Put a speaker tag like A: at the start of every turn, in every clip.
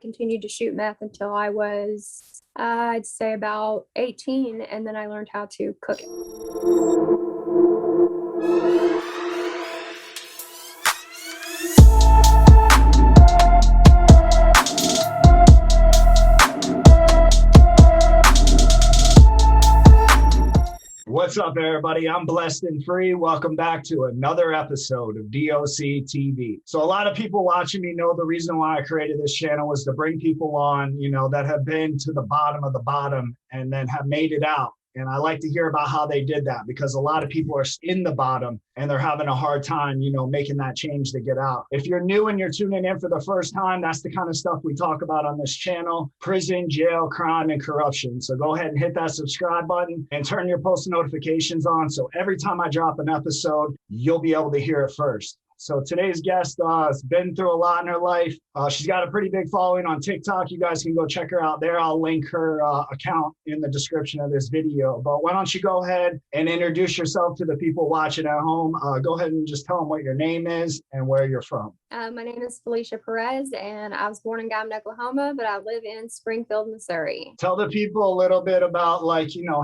A: continued to shoot meth until I was, I'd say about 18, and then I learned how to cook it.
B: What's up, everybody? I'm Blessed and Free. Welcome back to another episode of DOC TV. So a lot of people watching me know the reason why I created this channel was to bring people on, that have been to the bottom of the bottom and then have made it out. And I like to hear about how they did that, because a lot of people are in the bottom and they're having a hard time, making that change to get out. If you're new and you're tuning in for the first time, that's the kind of stuff we talk about on this channel: prison, jail, crime, and corruption. So go ahead and hit that subscribe button and turn your post notifications on, so every time I drop an episode, you'll be able to hear it first. So today's guest has been through a lot in her life. She's got a pretty big following on TikTok. You guys can go check her out there. I'll link her account in the description of this video. But why don't you go ahead and introduce yourself to the people watching at home. Go ahead and just tell them what your name is and where you're from.
A: My name is Felicia Perez, and I was born in Guyman, Oklahoma, but I live in Springfield, Missouri.
B: Tell the people a little bit about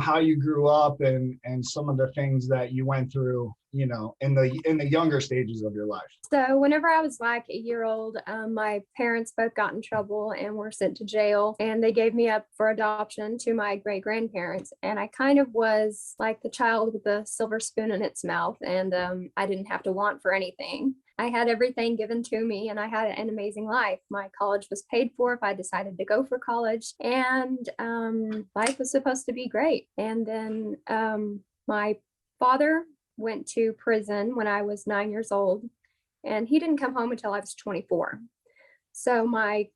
B: how you grew up and some of the things that you went through, in the younger stages of your life.
A: So whenever I was like a year old, my parents both got in trouble and were sent to jail, and they gave me up for adoption to my great grandparents. And I kind of was like the child with the silver spoon in its mouth, and I didn't have to want for anything. I had everything given to me, and I had an amazing life. My college was paid for if I decided to go for college, and life was supposed to be great. And then my father went to prison when I was 9 years old, and he didn't come home until I was 24. So my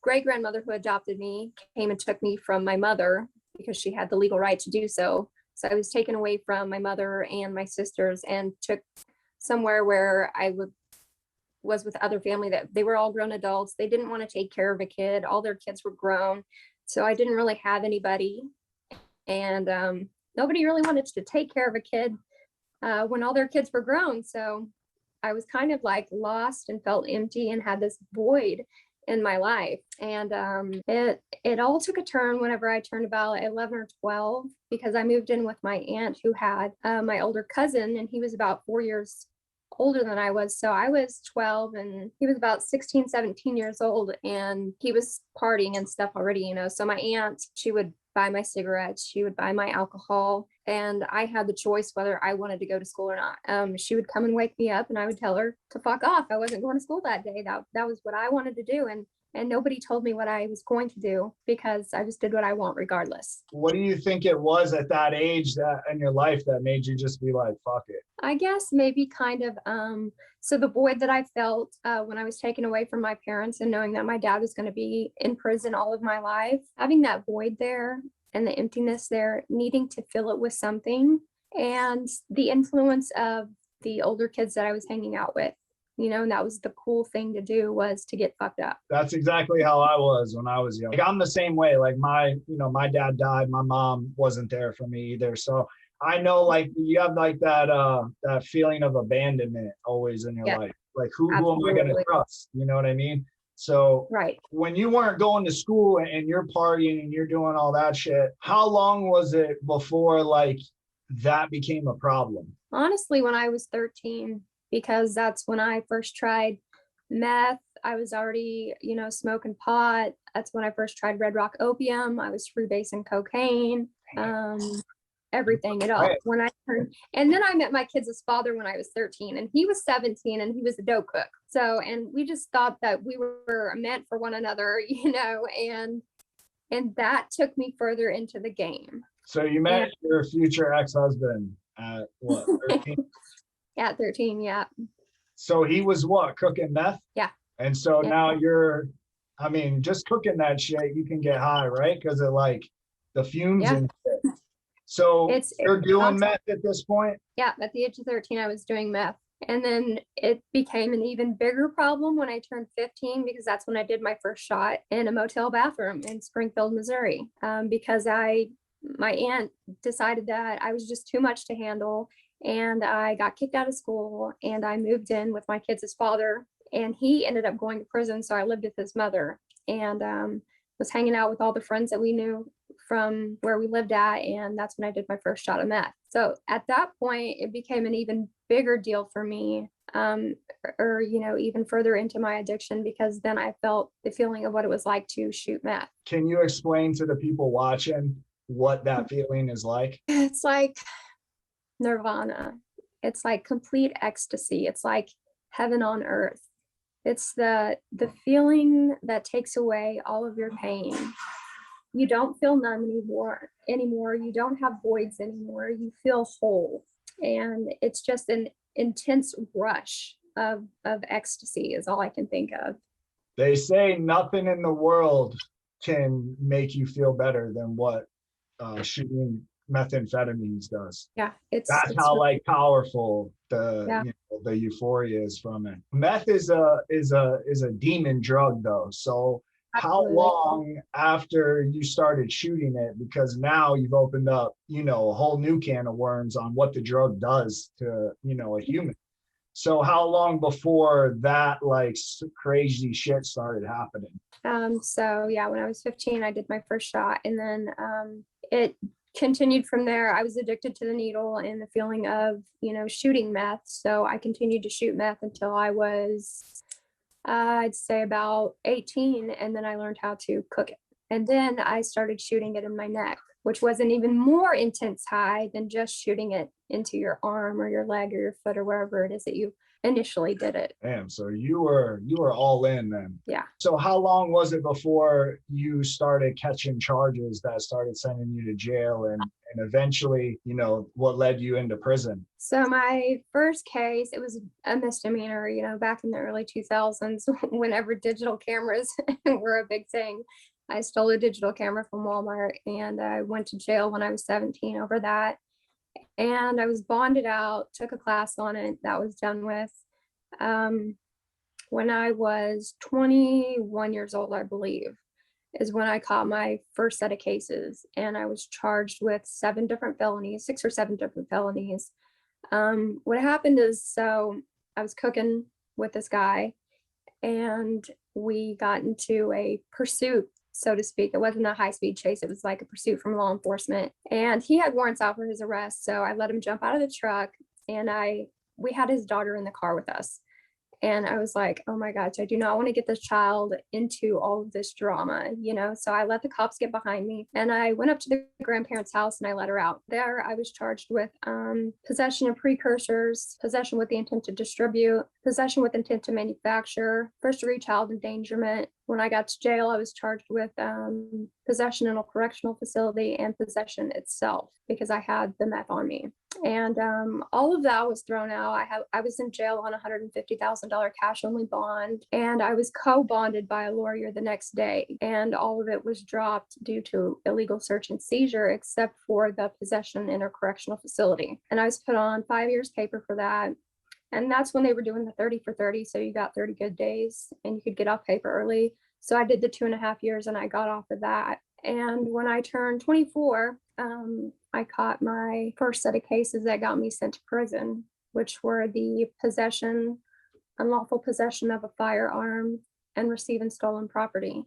A: great grandmother, who adopted me, came and took me from my mother because she had the legal right to do so. So I was taken away from my mother and my sisters and took somewhere where I was with other family that they were all grown adults. They didn't want to take care of a kid. All their kids were grown. So I didn't really have anybody. And nobody really wanted to take care of a kid when all their kids were grown. So I was kind of like lost and felt empty and had this void in my life. And it all took a turn whenever I turned about 11 or 12, because I moved in with my aunt, who had my older cousin, and he was about 4 years older than I was. So I was 12 and he was about 16, 17 years old, and he was partying and stuff already, So my aunt, she would buy my cigarettes, she would buy my alcohol, and I had the choice whether I wanted to go to school or not. She would come and wake me up, and I would tell her to fuck off. I wasn't going to school that day. That was what I wanted to do. And nobody told me what I was going to do, because I just did what I want regardless.
B: What do you think it was at that age that in your life that made you just be like, fuck it?
A: I guess maybe kind of, so the void that I felt when I was taken away from my parents, and knowing that my dad was going to be in prison all of my life, having that void there and the emptiness there, needing to fill it with something, and the influence of the older kids that I was hanging out with. And that was the cool thing to do, was to get fucked up. That's
B: exactly how I was when I was young. I'm the same way. Like my dad died. My mom wasn't there for me either. So I know, you have that feeling of abandonment always in your life. Like who am I going to trust? You know what I mean? So
A: right.
B: When you weren't going to school and you're partying and you're doing all that shit, how long was it before that became a problem?
A: Honestly, when I was 13. Because that's when I first tried meth. I was already, smoking pot. That's when I first tried Red Rock opium. I was freebasing cocaine, everything at all. Right. When I turned, and then I met my kid's father when I was 13, and he was 17, and he was a dope cook. So, and we just thought that we were meant for one another, and that took me further into the game.
B: So you met your future ex-husband at what, 13?
A: Yeah, 13, yeah.
B: So he was what, cooking meth?
A: Yeah.
B: And so now you're, just cooking that shit, you can get high, right? Because of the fumes and shit. So you're doing meth at this point?
A: Yeah, at the age of 13, I was doing meth. And then it became an even bigger problem when I turned 15, because that's when I did my first shot in a motel bathroom in Springfield, Missouri, because my aunt decided that I was just too much to handle. And I got kicked out of school, and I moved in with my kid's father, and he ended up going to prison. So I lived with his mother. and was hanging out with all the friends that we knew from where we lived at. And that's when I did my first shot of meth. So at that point, it became an even bigger deal for me, or, even further into my addiction, because then I felt the feeling of what it was like to shoot meth.
B: Can you explain to the people watching what that feeling is like?
A: It's like nirvana. It's like complete ecstasy. It's like heaven on earth. It's the feeling that takes away all of your pain. You don't feel numb anymore. You don't have voids anymore. You feel whole. And it's just an intense rush of ecstasy is all I can think of.
B: They say nothing in the world can make you feel better than what shooting methamphetamines does.
A: Yeah,
B: that's how
A: really,
B: like powerful the
A: yeah.
B: The euphoria is from it. Meth is a demon drug though. So
A: Absolutely.
B: how long after you started shooting it, because now you've opened up a whole new can of worms on what the drug does to a human. So how long before that like crazy shit started happening?
A: So yeah, when I was 15, I did my first shot, and then it continued from there. I was addicted to the needle and the feeling of, shooting meth. So I continued to shoot meth until I was, I'd say about 18. And then I learned how to cook it. And then I started shooting it in my neck, which was an even more intense high than just shooting it into your arm or your leg or your foot or wherever it is that you initially did it.
B: Damn, so you were all in then.
A: Yeah.
B: So how long was it before you started catching charges that started sending you to jail and eventually, what led you into prison?
A: So my first case, it was a misdemeanor, back in the early 2000s, whenever digital cameras were a big thing. I stole a digital camera from Walmart, and I went to jail when I was 17 over that. And I was bonded out, took a class on it, that was done with. When I was 21 years old, I believe, is when I caught my first set of cases, and I was charged with 6 or 7 different felonies. What happened is, so I was cooking with this guy, and we got into a pursuit, so to speak. It wasn't a high-speed chase. It was like a pursuit from law enforcement, and he had warrants out for his arrest. So I let him jump out of the truck, and we had his daughter in the car with us. And I was like, oh my gosh, I do not want to get this child into all of this drama, So I let the cops get behind me, and I went up to the grandparents' house and I let her out. There, I was charged with possession of precursors, possession with the intent to distribute, possession with intent to manufacture, first-degree child endangerment. When I got to jail, I was charged with possession in a correctional facility and possession itself, because I had the meth on me. And all of that was thrown out. I was in jail on $150,000 cash only bond, and I was co-bonded by a lawyer the next day. And all of it was dropped due to illegal search and seizure, except for the possession in a correctional facility. And I was put on 5 years paper for that. And that's when they were doing the 30 for 30. So you got 30 good days and you could get off paper early. So I did the 2.5 years and I got off of that. And when I turned 24, I caught my first set of cases that got me sent to prison, which were the unlawful possession of a firearm and receiving stolen property.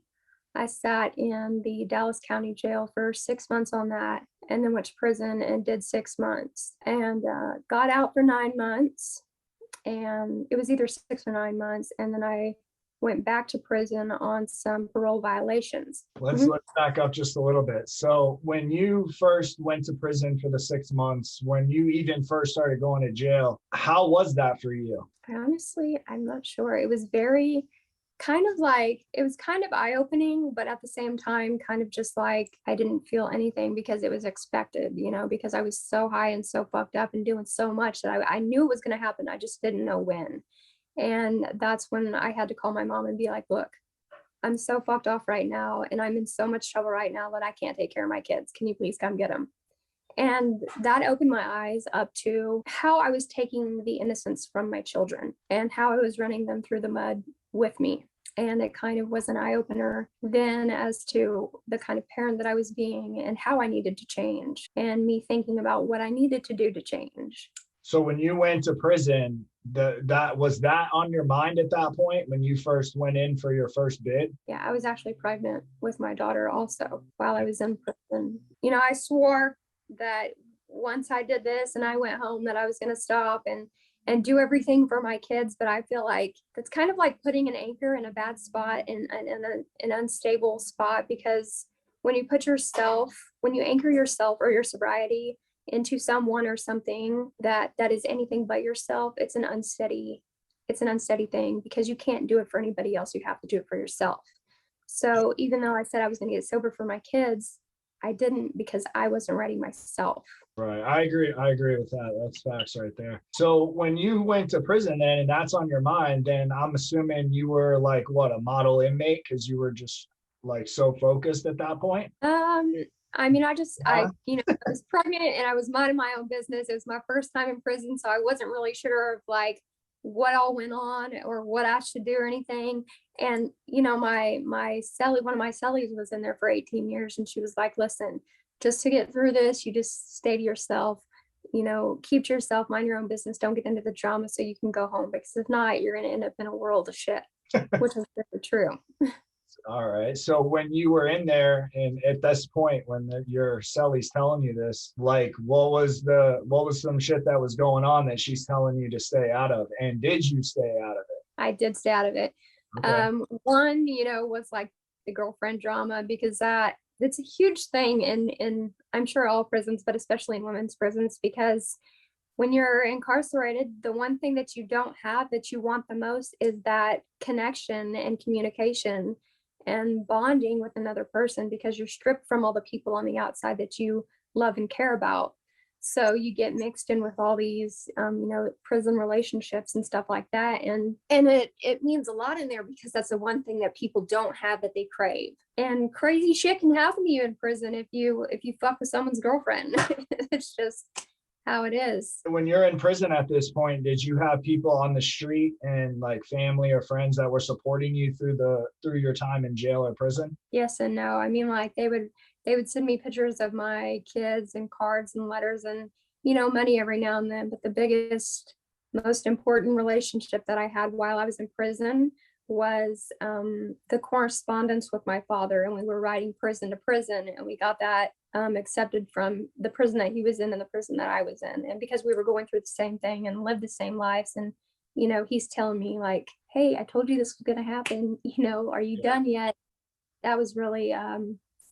A: I sat in the Dallas County Jail for 6 months on that, and then went to prison and did 6 months, and got out for 9 months. And it was either 6 or 9 months. And then I went back to prison on some parole violations.
B: Let's back up just a little bit. So when you first went to prison for the 6 months, when you even first started going to jail, how was that for you?
A: Honestly, I'm not sure. It was very it was kind of eye-opening, but at the same time, kind of just like I didn't feel anything because it was expected, because I was so high and so fucked up and doing so much that I knew it was going to happen. I just didn't know when. And that's when I had to call my mom and be like, look, I'm so fucked off right now, and I'm in so much trouble right now that I can't take care of my kids. Can you please come get them? And that opened my eyes up to how I was taking the innocence from my children and how I was running them through the mud with me. And it kind of was an eye-opener then as to the kind of parent that I was being and how I needed to change, and me thinking about what I needed to do to change.
B: So when you went to prison, that was that on your mind at that point when you first went in for your first bid?
A: Yeah, I was actually pregnant with my daughter also while I was in prison. You know, I swore that once I did this and I went home that I was going to stop and do everything for my kids. But I feel like that's kind of like putting an anchor in a bad spot, in an unstable spot, because when you when you anchor yourself or your sobriety into someone or something that is anything but yourself, it's an unsteady thing, because you can't do it for anybody else. You have to do it for yourself. So even though I said I was going to get sober for my kids, I didn't, because I wasn't ready myself.
B: Right. I agree with that. That's facts right there. So when you went to prison then, and that's on your mind, then I'm assuming you were like, what, a model inmate, because you were just like so focused at that point?
A: I mean, I was pregnant and I was minding my own business. It was my first time in prison, so I wasn't really sure of like what all went on or what I should do or anything. And my cellie, one of my cellies was in there for 18 years, and she was like, "Listen, just to get through this, you just stay to yourself. Keep to yourself, mind your own business. Don't get into the drama, so you can go home. Because if not, you're going to end up in a world of shit," which is very true.
B: All right. So when you were in there, and at this point, when your cellie's telling you this, like, what was some shit that was going on that she's telling you to stay out of? And did you stay out of it?
A: I did stay out of it.
B: Okay.
A: One, was like the girlfriend drama, because it's a huge thing in I'm sure all prisons, but especially in women's prisons, because when you're incarcerated, the one thing that you don't have that you want the most is that connection and communication and bonding with another person, because you're stripped from all the people on the outside that you love and care about. So you get mixed in with all these prison relationships and stuff like that, and it means a lot in there, because that's the one thing that people don't have that they crave. And crazy shit can happen to you in prison if you fuck with someone's girlfriend. It's just how it is.
B: When you're in prison at this point, did you have people on the street and like family or friends that were supporting you through your time in jail or prison?
A: Yes and no. I mean, like they would send me pictures of my kids and cards and letters and money every now and then. But the biggest, most important relationship that I had while I was in prison was the correspondence with my father, and we were riding prison to prison, and we got that accepted from the prison that he was in and the prison that I was in. And because we were going through the same thing and lived the same lives, and he's telling me like, "Hey, I told you this was going to happen, are you done yet?" That was really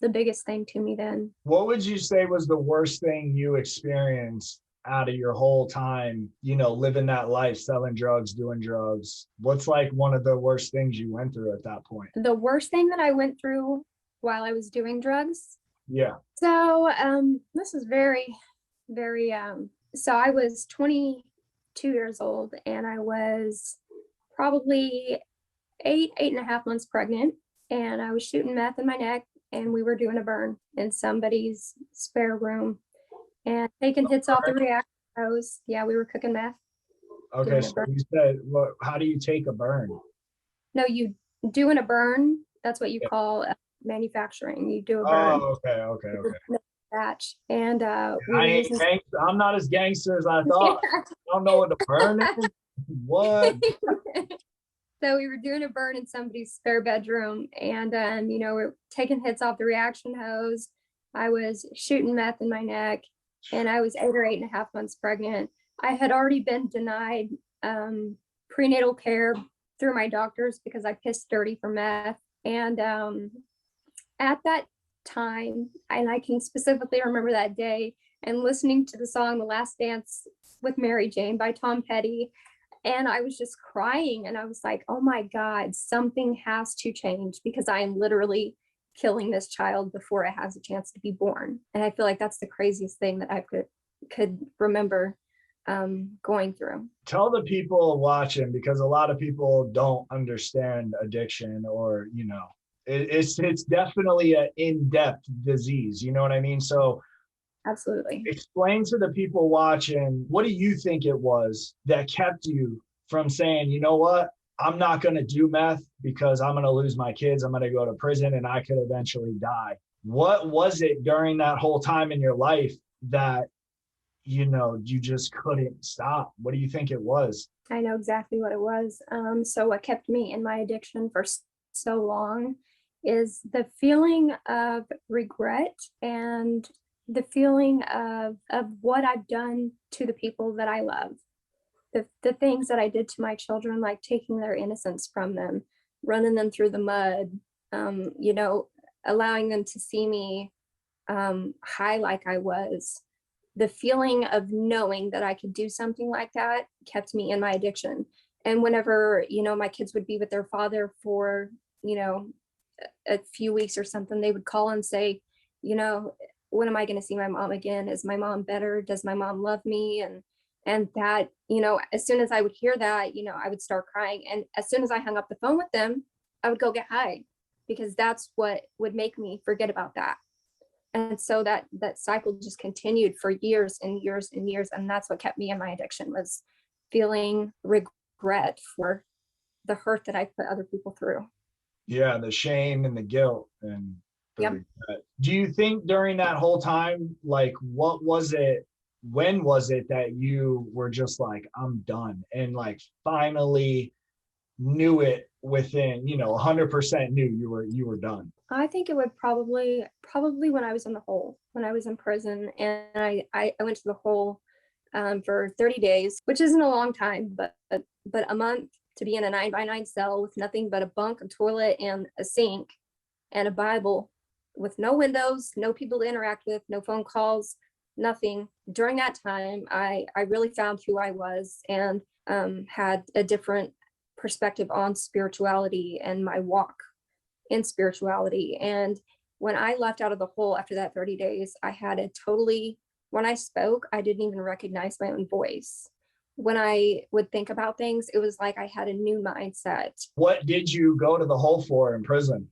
A: the biggest thing to me then.
B: What would you say was the worst thing you experienced out of your whole time, living that life, selling drugs, doing drugs? What's like one of the worst things you went through at that point?
A: The worst thing that I went through while I was doing drugs?
B: Yeah.
A: So this is very, very, so I was 22 years old, and I was probably eight and a half months pregnant, and I was shooting meth in my neck, and we were doing a burn in somebody's spare room and taking hits off the reactor hose. Yeah, we were cooking meth.
B: Okay, so you said, well, how do you take a burn?
A: No, you doing a burn. That's what you call manufacturing. You do a burn.
B: Oh, okay.
A: Batch. And
B: I'm not as gangster as I thought. I don't know what a burn is. What?
A: So we were doing a burn in somebody's spare bedroom, and we're taking hits off the reaction hose. I was shooting meth in my neck, and I was 8 or 8.5 months pregnant. I had already been denied prenatal care through my doctors because I pissed dirty for meth. And at that time, and I can specifically remember that day, and listening to the song "The Last Dance with Mary Jane" by Tom Petty. And I was just crying, and I was like, oh my God, something has to change, because I am literally killing this child before it has a chance to be born. And I feel like that's the craziest thing that I could remember going through.
B: Tell the people watching, because a lot of people don't understand addiction, or, it's definitely an in-depth disease. You know what I mean? So
A: absolutely.
B: Explain to the people watching, what do you think it was that kept you from saying, you know what, I'm not going to do meth because I'm going to lose my kids, I'm going to go to prison, and I could eventually die? What was it during that whole time in your life that you just couldn't stop? What do you think it was?
A: I know exactly what it was. So what kept me in my addiction for so long is the feeling of regret and the feeling of what I've done to the people that I love. The things that I did to my children, like taking their innocence from them, running them through the mud, allowing them to see me high like I was. The feeling of knowing that I could do something like that kept me in my addiction. And whenever, my kids would be with their father for, a few weeks or something, they would call and say, when am I going to see my mom again? Is my mom better? Does my mom love me? And that, as soon as I would hear that, I would start crying. And as soon as I hung up the phone with them, I would go get high, because that's what would make me forget about that. And so that cycle just continued for years and years and years. And that's what kept me in my addiction, was feeling regret for the hurt that I put other people through.
B: Yeah, the shame and the guilt and the
A: Yep.
B: regret. Do you think during that whole time, like, what was it, when was it that you were just like, I'm done, and like finally knew it within, 100% knew you were done?
A: I think it would probably when I was in the hole, when I was in prison, and I went to the hole for 30 days, which isn't a long time, but a month to be in a 9x9 cell with nothing but a bunk, a toilet, and a sink, and a Bible, with no windows, no people to interact with, no phone calls, nothing. During that time, I really found who I was, and had a different perspective on spirituality and my walk in spirituality. And when I left out of the hole after that 30 days, I had a totally, when I spoke, I didn't even recognize my own voice. When I would think about things, it was like I had a new mindset.
B: What did you go to the hole for in prison?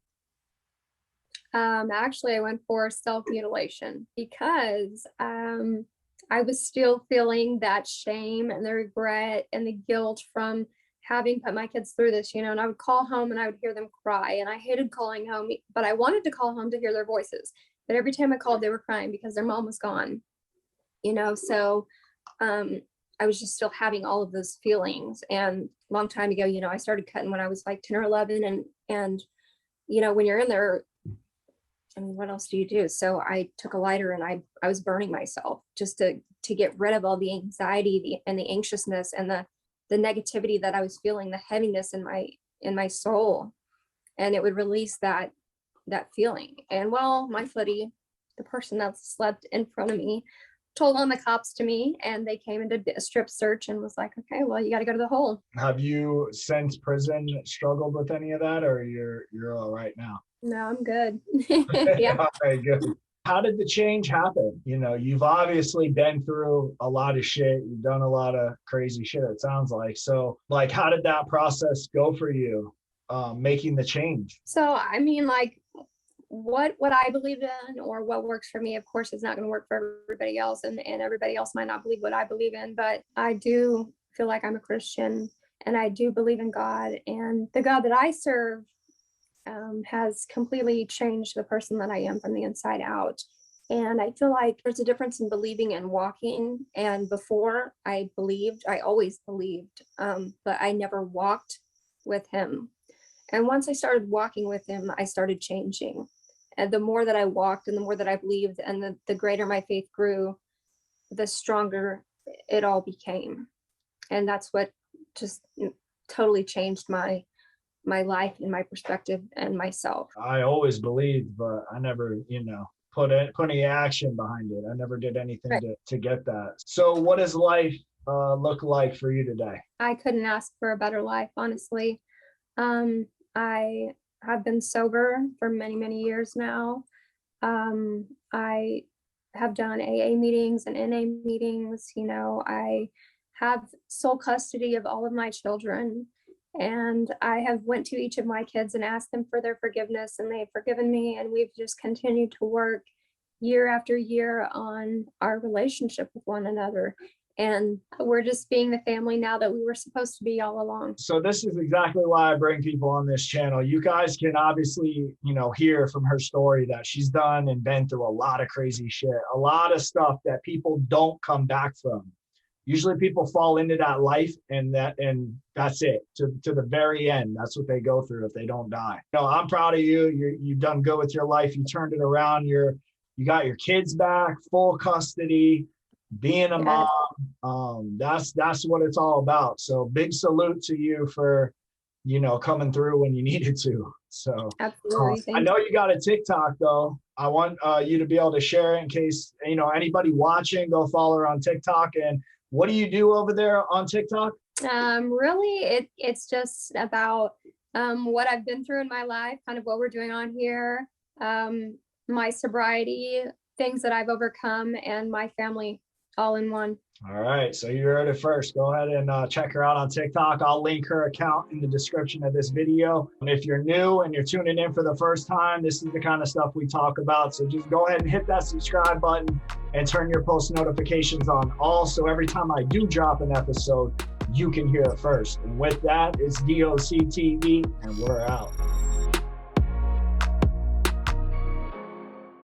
A: Actually, I went for self-mutilation, because I was still feeling that shame and the regret and the guilt from having put my kids through this, and I would call home and I would hear them cry, and I hated calling home, but I wanted to call home to hear their voices. But every time I called, they were crying because their mom was gone, so I was just still having all of those feelings. And a long time ago, I started cutting when I was like 10 or 11, and when you're in there, I mean, what else do you do? So I took a lighter and I was burning myself just to get rid of all the anxiety and the anxiousness and the negativity that I was feeling, the heaviness in my soul, and it would release that feeling. And well, my footy, the person that slept in front of me, told on the cops to me, and they came and did a strip search and was like, okay, well, you got to go to the hole.
B: Have you since prison struggled with any of that, or you're all right now?
A: No, I'm good. Yeah.
B: All right, good. How did the change happen? You've obviously been through a lot of shit. You've done a lot of crazy shit, it sounds like. So, like, how did that process go for you, making the change?
A: So, I mean, like, what I believe in or what works for me, of course, is not going to work for everybody else. And everybody else might not believe what I believe in, but I do feel like I'm a Christian, and I do believe in God. And the God that I serve has completely changed the person that I am from the inside out. And I feel like there's a difference in believing and walking. And before, I always believed, but I never walked with him. And once I started walking with him, I started changing. And the more that I walked and the more that I believed and the greater my faith grew, the stronger it all became. And that's what just totally changed my life and my perspective and myself.
B: I always believed, but I never, put any action behind it. I never did anything
A: Right.
B: to get that. So what does life look like for you today?
A: I couldn't ask for a better life, honestly. I have been sober for many, many years now. I have done AA meetings and NA meetings. I have sole custody of all of my children. And I have went to each of my kids and asked them for their forgiveness, and they've forgiven me. And we've just continued to work year after year on our relationship with one another. and we're just being the family now that we were supposed to be all along.
B: So this is exactly why I bring people on this channel. You guys can obviously, hear from her story that she's done and been through a lot of crazy shit, a lot of stuff that people don't come back from. Usually people fall into that life and that's it to the very end. That's what they go through if they don't die. I'm proud of you. You've done good with your life. You turned it around. You got your kids back, full custody, being a mom. That's what it's all about. So big salute to you for, coming through when you needed to. So
A: absolutely.
B: I know you got a TikTok though. I want you to be able to share it in case, anybody watching, go follow her on TikTok. And what do you do over there on TikTok?
A: Really, it's just about what I've been through in my life, kind of what we're doing on here, my sobriety, things that I've overcome, and my family all in one.
B: All right, so you heard it first. Go ahead and check her out on TikTok. I'll link her account in the description of this video. And if you're new and you're tuning in for the first time, this is the kind of stuff we talk about. So just go ahead and hit that subscribe button and turn your post notifications on all, so every time I do drop an episode, you can hear it first. And with that, it's DOC TV, and we're out.